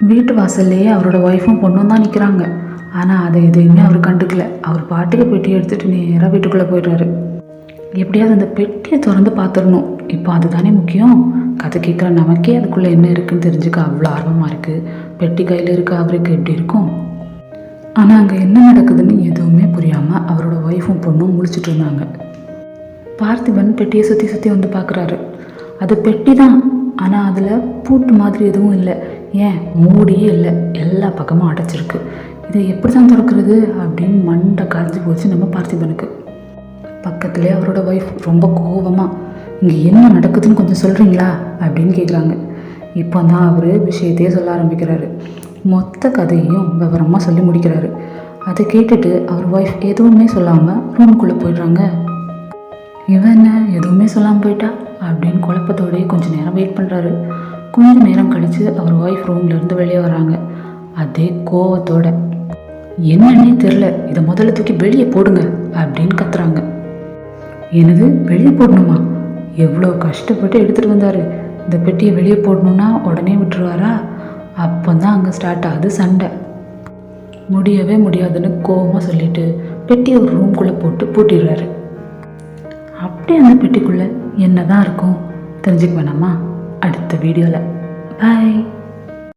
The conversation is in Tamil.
வீட்டு வாசல்லையே அவரோட ஒய்ஃபும் பொண்ணும் தான் நிற்கிறாங்க. ஆனால் அதை எதையுமே அவர் கண்டுக்கல. அவர் பாட்டுக்கு பெட்டியை எடுத்துகிட்டு நேராக வீட்டுக்குள்ளே போயிடுறாரு. எப்படியாவது அந்த பெட்டியை திறந்து பார்த்துடணும், இப்போ அதுதானே முக்கியம். கதை கேட்குற நமக்கே அதுக்குள்ளே என்ன இருக்குன்னு தெரிஞ்சுக்க அவ்வளோ ஆர்வமாக இருக்குது. பெட்டி கையில் இருக்க அவருக்கு எப்படி இருக்கும்? ஆனால் அங்கே என்ன நடக்குதுன்னு எதுவுமே புரியாமல் அவரோட ஒய்ஃபும் பொண்ணும் முழிச்சிட்டு இருந்தாங்க. பார்த்திபன் பெட்டியை சுற்றி சுற்றி வந்து பார்க்குறாரு. அது பெட்டி தான், ஆனால் அதில் பூட்டு மாதிரி எதுவும் இல்லை. ஏன் மூடியே இல்லை, எல்லா பக்கமும் அடைச்சிருக்கு. இதை எப்படி தான் திறக்கிறது அப்படின்னு மண்டை காய்ச்சி போச்சு நம்ம பார்த்திபனுக்கு. பக்கத்துலேயே அவரோட ஒய்ஃப் ரொம்ப கோபமாக, இங்கே என்ன நடக்குதுன்னு கொஞ்சம் சொல்கிறீங்களா அப்படின்னு கேட்குறாங்க. இப்போ தான் அவர் விஷயத்தையே சொல்ல ஆரம்பிக்கிறாரு. மொத்த கதையையும் விவரமாக சொல்லி முடிக்கிறாரு. அதை கேட்டுட்டு அவர் ஒய்ஃப் எதுவுமே சொல்லாமல் ரூமுக்குள்ளே போயிடுறாங்க. இவன் என்ன எதுவுமே சொல்லாமல் போயிட்டா அப்படின்னு குழப்பத்தோடய கொஞ்சம் நேரம் வெயிட் பண்ணுறாரு. கொஞ்சம் நேரம் கழித்து அவர் ஒய்ஃப் ரூம்லேருந்து வெளியே வராங்க. அதே கோவத்தோட, என்னன்னே தெரில, இதை முதல்ல தூக்கி வெளியே போடுங்க அப்படின்னு கத்துறாங்க. எனது வெளியே போடணுமா? எவ்வளோ கஷ்டப்பட்டு எடுத்துகிட்டு வந்தார். இந்த பெட்டியை வெளியே போடணுன்னா உடனே விட்டுருவாரா? அப்போ தான் அங்கே ஸ்டார்ட் ஆகுது சண்டை. முடியவே முடியாதுன்னு கோவமாக சொல்லிட்டு பெட்டியை ஒரு ரூம்குள்ளே போட்டு பூட்டிடுறாரு. அப்படியே அந்த பெட்டிக்குள்ளே என்ன தான் இருக்கும் தெரிஞ்சுக்க வேணாமா? அடுத்த வீடியோவில். பாய்.